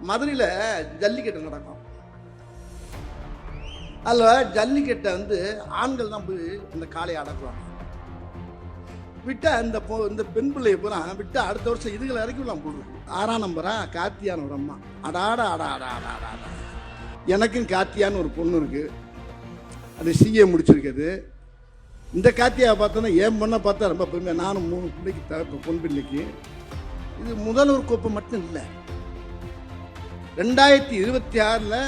மதுரையில் ஜல்லிக்கட்டு நடக்கும். அதில் ஜல்லிக்கட்டை வந்து ஆண்கள் தான் போய் இந்த காளையை அடக்குவாங்க. விட்டா இந்த பெண் பிள்ளையை பூரா விட்டு அடுத்த வருஷம் இதுகளை இறக்கிவிடலாம் போடுறது. 6ஆம் நம்பரா கார்த்தியான ஒரு அம்மா. அடாடா அடா அடா அடா அடா. எனக்கும் கார்த்தியான்னு ஒரு பொண்ணு இருக்கு, அது சிஏ முடிச்சிருக்குது. இந்த கார்த்தியாவை பார்த்தோன்னா என் பொண்ணை பார்த்தா ரொம்ப பெருமையாக. நானும் 3 பிள்ளைக்கு தகப்ப பொன் பிள்ளைக்கு. இது முதல்வர் கோப்பை மட்டும் இல்லை, 2026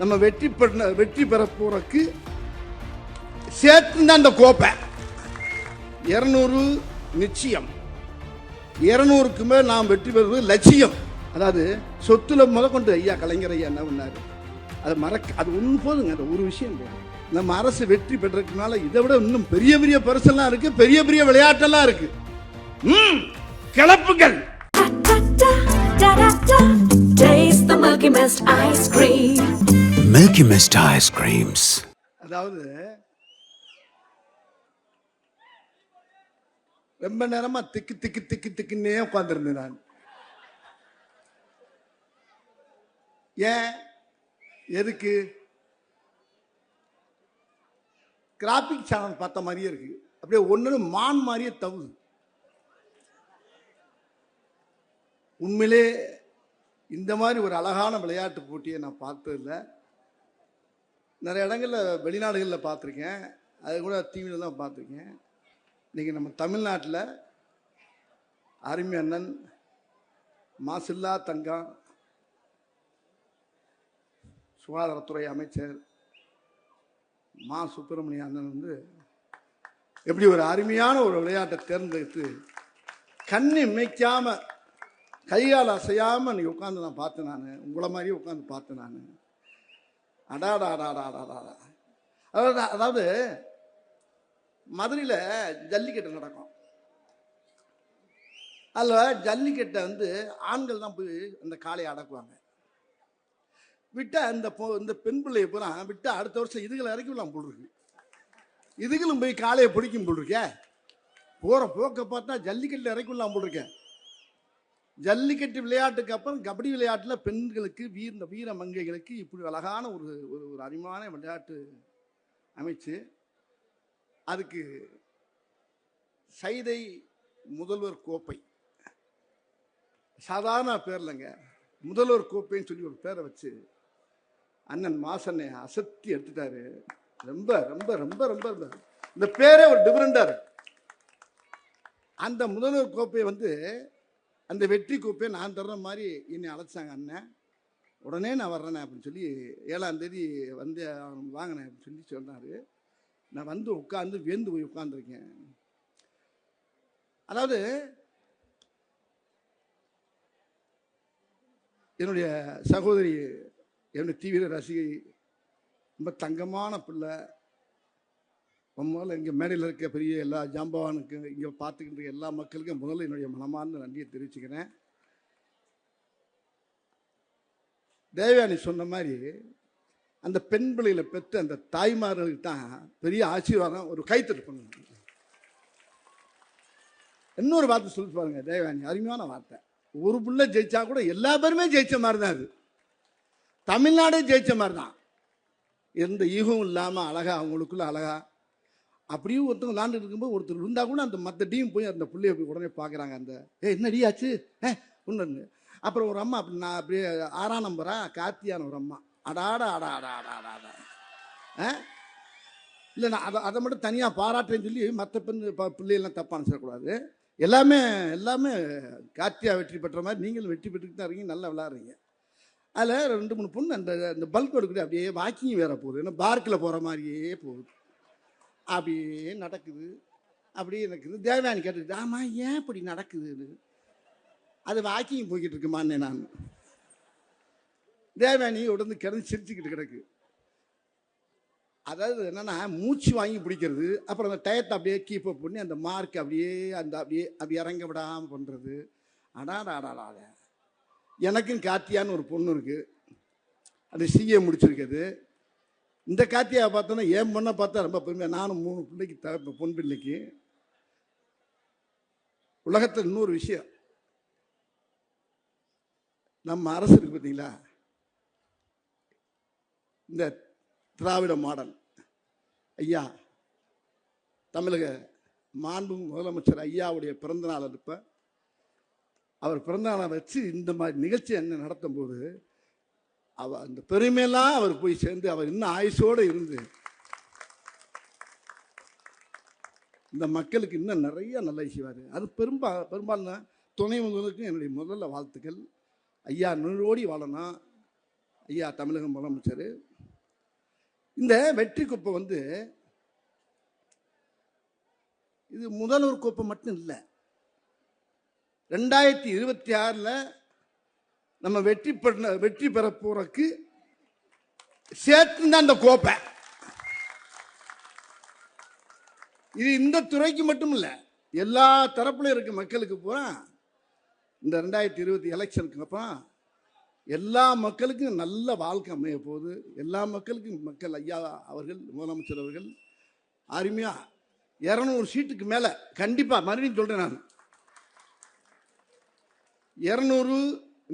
நம்ம வெற்றி பெற போறதுக்கு சேர்த்து தான் அந்த கோப்பை. 200 நிச்சயம், 200க்கு மேல் நாம் வெற்றி பெறுவது லட்சியம். அதாவது சொத்துல முதற்கொண்டு ஐயா கலைஞர் ஐயா என்ன பண்ணாரு, அது ஒன்று போதுங்க. அது ஒரு விஷயம் நம்ம அரசு வெற்றி பெற்றதுனால இதை விட இன்னும் பெரிய பெரிய பரிசெல்லாம் இருக்கு, பெரிய பெரிய விளையாட்டெல்லாம் இருக்கு. கிளப்புகள். Taste the Milky Mist ice cream. Milky Mist ice creams. அதாவது ரொம்ப நேரமா திக்குன்னே உட்கார்ந்துருந்தேன் நான். ஏன் எதுக்கு? கிராபிக் சேனல் பார்த்த மாதிரியே இருக்கு. அப்படியே ஒன்னு மான் மாதிரியே தவுது. உண்மையிலே இந்த மாதிரி ஒரு அழகான விளையாட்டு போட்டியை நான் பார்த்ததில்லை. நிறைய இடங்களில் வெளிநாடுகளில் பார்த்துருக்கேன், அது கூட டிவியில் தான் பார்த்துருக்கேன். இன்றைக்கி நம்ம தமிழ்நாட்டில் அருமை அண்ணன் மாசில்லா தங்கம் சுகாதாரத்துறை அமைச்சர் மா சுப்பிரமணிய அண்ணன் வந்து எப்படி ஒரு அருமையான ஒரு விளையாட்டை தேர்ந்தெடுத்து கண்ணி இமைக்காமல் கையால் அசையாமல் அன்றைக்கி உட்காந்து நான் பார்த்தேன். நான் உங்களை மாதிரியே உட்காந்து பார்த்தேன் நான். அடாடாடாடாடாடா. அதாவது மதுரையில் ஜல்லிக்கட்டு நடக்கும். அதில் ஜல்லிக்கட்டை வந்து ஆண்கள் தான் போய் அந்த காளையை அடக்குவாங்க. விட்டா இந்த பெண் பிள்ளையை பூரா விட்டு அடுத்த வருஷம் இதுகளை இறக்கிவிடலாம் போல் இருக்கு. இதுகளும் போய் காளையை பிடிக்கும் போல் இருக்கே. போகிற போக்க பார்த்தா ஜல்லிக்கட்டில் இறக்கிவிடலாம் போல் இருக்கேன். ஜல்லிக்கட்டு விளையாட்டுக்கு அப்புறம் கபடி விளையாட்டில் பெண்களுக்கு வீர மங்கைகளுக்கு இப்படி அழகான ஒரு ஒரு அருமையான விளையாட்டு அமைச்சு அதுக்கு சைதை முதல்வர் கோப்பை, சாதாரண பேர் இல்லைங்க, முதல்வர் கோப்பைன்னு சொல்லி ஒரு பேரை வச்சு அண்ணன் மாசனை அசத்தி எடுத்துட்டாரு. ரொம்ப ரொம்ப ரொம்ப ரொம்ப இந்த பேரே ஒரு டிஃபரெண்டா இருக்கு. அந்த முதல்வர் கோப்பையை வந்து அந்த வெற்றி கோப்பையை நான் தர்ற மாதிரி என்னை அழைச்சாங்க அண்ணன். உடனே நான் வர்றேனே அப்படின்னு சொல்லி 7ஆம் தேதி வந்து வாங்கினேன் அப்படின்னு சொல்லி சொன்னார். நான் வந்து உட்காந்து வேந்து போய் உட்காந்துருக்கேன். அதாவது என்னுடைய சகோதரி, என்னுடைய தீவிர ரசிகை, ரொம்ப தங்கமான பிள்ளை. முதல்ல இங்கே மேடையில் இருக்க பெரிய எல்லா ஜாம்பவானுக்கு, இங்கே பார்த்துக்கின்ற எல்லா மக்களுக்கும் முதல்ல என்னுடைய மனமார்ந்த நன்றியை தெரிவிச்சுக்கிறேன். தேவயானி சொன்ன மாதிரி அந்த பெண் பிள்ளைகளை பெற்ற அந்த தாய்மார்களுக்கு தான் பெரிய ஆசீர்வாதம். ஒரு கைத்தட்டு பண்ணுங்க. இன்னொரு வார்த்தை சொல்லி பாருங்க தேவயானி, அருமையான வார்த்தை. ஒரு பிள்ளை ஜெயிச்சா கூட எல்லா பேருமே ஜெயிச்ச மாதிரி தான். அது தமிழ்நாடே ஜெயிச்ச மாதிரி தான். எந்த ஈகம் இல்லாமல் அழகா, அவங்களுக்குள்ள அழகா அப்படியே ஒருத்தவங்க விளாண்டு இருக்கும்போது ஒருத்தர் இருந்தால் கூட அந்த மற்ற டீம் போய் அந்த பிள்ளைய போய் உடனே பார்க்குறாங்க. அந்த என்னடி ஆச்சு ஒன்று. அப்புறம் ஒரு அம்மா அப்படி நான் அப்படியே 6ஆம் நம்பரா கார்த்தியான ஒரு அம்மா. அடாடா அடா அடா அடா அடா. இல்லை, நான் அதை மட்டும் தனியாக பாராட்டுறேன்னு சொல்லி மற்ற பிள்ளைகள்லாம் தப்பாக நினச்சிடக்கூடாது. எல்லாமே கார்த்தியா வெற்றி பெற்ற மாதிரி நீங்களும் வெற்றி பெற்றுக்கிட்டு தான் இருக்கீங்க, நல்லா விளாட்றீங்க. அதில் 2-3 பொண்ணு அந்த பல்க் எடுக்கிட்டு அப்படியே வாக்கிங் வேற போகுது. ஏன்னா பார்க்கில் போகிற மாதிரியே போகுது. அப்படியே நடக்குது, அப்படியே நடக்குது. தேவயானி கேட்டுக்கிட்டு, ஆமாம் ஏன் இப்படி நடக்குது? அது வாக்கிங் போய்கிட்டு இருக்குமான்னு நான். தேவயானி உடனே கிடந்து சிரிச்சுக்கிட்டு கிடக்கு. அதாவது என்னன்னா மூச்சு வாங்கி பிடிக்கிறது, அப்புறம் அந்த டயத்தை அப்படியே கீப் அப் பண்ணி அந்த மார்க் அப்படியே அப்படி இறங்க விடாமல் பண்ணுறது. அடாடாடாடா. எனக்கும் கார்த்தியான்னு ஒரு பொண்ணு இருக்கு, அது சிஏ முடிச்சிருக்குது. இந்த கார்த்தியாவை பார்த்தோன்னா என் பொண்ணை பார்த்தா ரொம்ப பெருமையாக. நானும் 3 பிள்ளைக்கு தகப்ப பொன் பிள்ளைக்கு. உலகத்தில் இன்னொரு விஷயம், நம்ம அரசு இருக்கு பார்த்தீங்களா, இந்த திராவிட மாடல் ஐயா தமிழக மாண்பு முதலமைச்சர் ஐயாவுடைய பிறந்தநாள் இருப்ப அவர் பிறந்தநாளை வச்சு இந்த மாதிரி நிகழ்ச்சி என்ன நடத்தும் போது அந்த பெருமையெல்லாம் அவர் போய் சேர்ந்து அவர் இன்னும் ஆயுசோடு இருந்து இந்த மக்களுக்கு இன்னும் நிறைய நல்ல செய்வார். அது பெரும்பாலும் துணை முதல்வருக்கும் என்னுடைய முதல்ல வாழ்த்துக்கள். ஐயா நூறோடி வாழணும். ஐயா தமிழக முதலமைச்சர் இந்த வெற்றி கோப்பை வந்து இது முதல்வர் கோப்பை மட்டும் இல்லை, 2026 நம்ம வெற்றி பெற போறதுக்கு சேர்த்து தான் இந்த கோப்பை. இது இந்த துறைக்கு மட்டும் இல்லை, எல்லா தரப்புல இருக்க மக்களுக்கு பூரா இந்த 2020 எலெக்ஷனுக்கு அப்புறம் எல்லா மக்களுக்கும் நல்ல வாழ்க்கை அமைய போகுது. எல்லா மக்களுக்கும் மக்கள் ஐயா அவர்கள் முதலமைச்சர் அவர்கள் அருமையா 200 சீட்டுக்கு மேல கண்டிப்பா மறுபடியும் சொல்றேன் நான் 200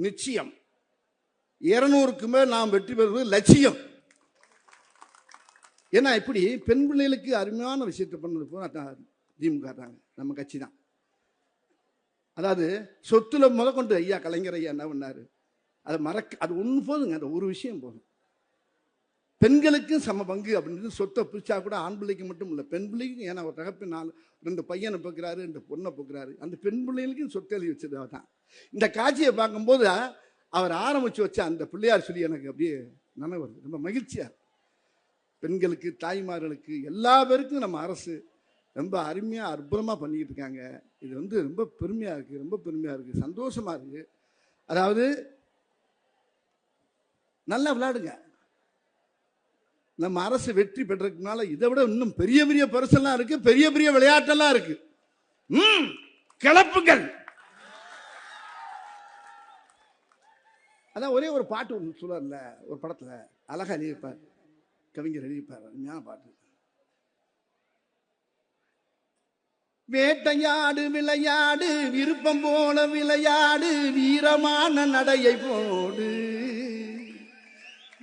நிச்சயம், 200க்கு மேல் நாம் வெற்றி பெறுவது லட்சியம். ஏன்னா இப்படி பெண் பிள்ளைகளுக்கு அருமையான விஷயத்தை பண்ணது போல திமுக தாங்க, நம்ம கட்சி தான். அதாவது சொத்துல முதற்கொண்டு ஐயா கலைஞர் ஐயா என்ன பண்ணாரு, அது ஒன்று போதுங்க, அந்த ஒரு விஷயம் போதும். பெண்களுக்கும் சம பங்கு அப்படின்றது சொத்தை பிரிச்சா கூட ஆண் பிள்ளைக்கு மட்டும் இல்லை, பெண் பிள்ளைக்கும். ஏன்னா ஒரு தகப்பன் 2 பையனை போக்குறாரு, 2 பொண்ணை போக்குறாரு, அந்த பெண் பிள்ளைகளுக்கும் சொத்து எழுதி வச்சது அவர் தான். இந்த காட்சியை பார்க்கும்போது அவர் ஆரம்பிச்சு வச்ச அந்த பிள்ளையார் சொல்லி எனக்கு அப்படியே நினைவு வருது. ரொம்ப மகிழ்ச்சியா பெண்களுக்கு தாய்மார்களுக்கு எல்லா பேருக்கும் நம்ம அரசு ரொம்ப அருமையாக அற்புதமாக பண்ணிக்கிட்டு இருக்காங்க. இது வந்து ரொம்ப பெருமையாக இருக்குது, ரொம்ப பெருமையாக இருக்குது, சந்தோஷமாக இருக்குது. அதாவது நல்லா விளையாடுங்க. நம்ம அரசு வெற்றி பெற்றதுனால இதை விட இன்னும் பெரிய பெரிய பரிசெல்லாம் இருக்கு, பெரிய பெரிய விளையாட்டெல்லாம் இருக்கு. கிளப்புகள். அதான் ஒரே ஒரு பாட்டு ஒன்று சொல்லுவார்ல, ஒரு படத்தில் அழகா எழுதியிருப்பார், கவிஞர் எழுதியிருப்பார், அருமையான பாட்டு. வேட்டையாடு விளையாடு விருப்பம் போல விளையாடு வீரமான நடையை போடு.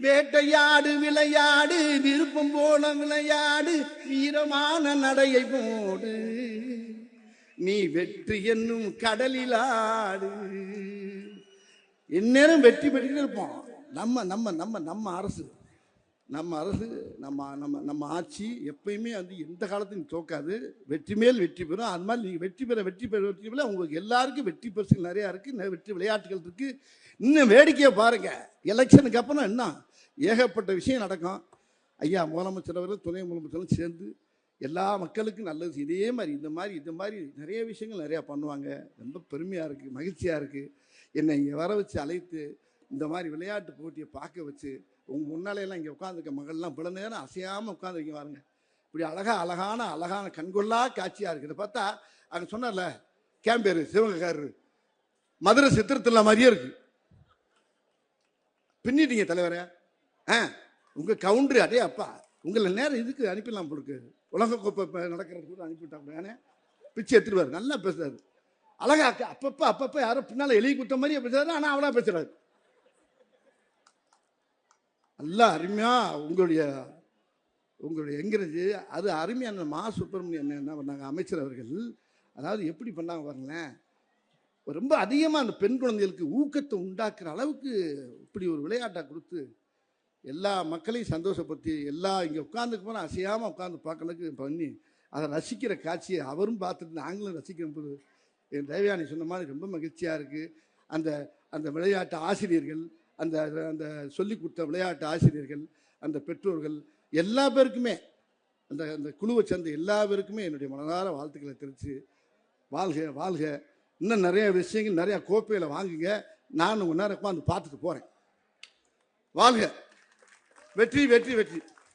வேட்டையாடு விளையாடு விருப்பம் போல விளையாடு வீரமான நடையை போடு. நீ வெற்றி என்னும் கடலிலாடு. இந்நேரம் வெற்றி பெற்றுட்டு இருப்போம். நம்ம நம்ம நம்ம நம்ம அரசு நம்ம ஆட்சி எப்பயுமே வந்து எந்த காலத்தையும் தோக்காது, வெற்றி மேல் வெற்றி பெறும். அது மாதிரி நீங்கள் வெற்றி பெற உங்களுக்கு எல்லாருக்கும் வெற்றி பரிசுகள் நிறையா இருக்குது, வெற்றி விளையாட்டுகள் இருக்குது. இன்னும் வேடிக்கையை பாருங்க, எலெக்ஷனுக்கு அப்புறம் என்ன ஏகப்பட்ட விஷயம் நடக்கும். ஐயா முதலமைச்சர் அவர்கள் துணை முதலமைச்சரும் சேர்ந்து எல்லா மக்களுக்கும் நல்லது. இதே மாதிரி இந்த மாதிரி நிறைய விஷயங்கள் நிறையா பண்ணுவாங்க. ரொம்ப பெருமையாக இருக்குது, மகிழ்ச்சியாக இருக்குது. என்னை இங்கே வர வச்சு அழைத்து இந்த மாதிரி விளையாட்டு போட்டியை பார்க்க வச்சு உங்கள் முன்னாலையெல்லாம் இங்கே உட்காந்துருக்க மகள்லாம் பல நேரம் அசையாமல் உட்காந்துருக்கீங்க பாருங்க. இப்படி அழகான கண்கொள்ளா காட்சியாக இருக்குது. பார்த்தா அங்கே சொன்னார்ல கேம்பேரு சிவகக்காரரு மதுரை சித்திரத்தில் மாதிரியே இருக்கு. பின்னிட்டீங்க தலைவரே. உங்கள் கவுண்டரு அடே அப்பா, உங்களை நேரம் இதுக்கு அனுப்பிடலாம் பொழுது உலகக்கோப்பை நடக்கிறது கூட அனுப்பிவிட்டாங்க. பிச்சு எடுத்துருவார், நல்லா பேசுறாரு, அழகா அப்பப்ப யாரோ பின்னால எழுதி கொடுத்த மாதிரியே பேசுறாரு. ஆனால் அவளா பேசுறாரு. நல்லா அருமையா உங்களுடைய எங்கிறது அது அருமையான மா சுப்பிரமணியன் என்ன பண்ணாங்க அமைச்சர் அவர்கள். அதாவது எப்படி பண்ணாங்க பாருங்களேன், ரொம்ப அதிகமாக அந்த பெண் குழந்தைகளுக்கு ஊக்கத்தை உண்டாக்குற அளவுக்கு இப்படி ஒரு விளையாட்டை கொடுத்து எல்லா மக்களையும் சந்தோஷப்படுத்தி எல்லா இங்கே உட்காந்துக்கு போனால் அசையாமல் உட்காந்து பார்க்கறதுக்கு பண்ணி அதை ரசிக்கிற காட்சியை அவரும் பார்த்துட்டு நாங்களும் ரசிக்கும் போது என் தேவயானி சொன்ன மாதிரி ரொம்ப மகிழ்ச்சியாக இருக்குது. அந்த விளையாட்டு ஆசிரியர்கள், அந்த அந்த சொல்லிக் கொடுத்த விளையாட்டு ஆசிரியர்கள், அந்த பெற்றோர்கள் எல்லா பேருக்குமே அந்த குழுவை சேர்ந்த எல்லா பேருக்குமே என்னுடைய மனதார வாழ்த்துக்களை தெரிவித்து வாழ்க. இன்னும் நிறைய விஷயங்கள் நிறையா கோப்பையில் வாங்குங்க. நான் உங்கள் நேரம் உட்காந்து பார்த்துட்டு போகிறேன். வாழ்க. வெற்றி வெற்றி வெற்றி.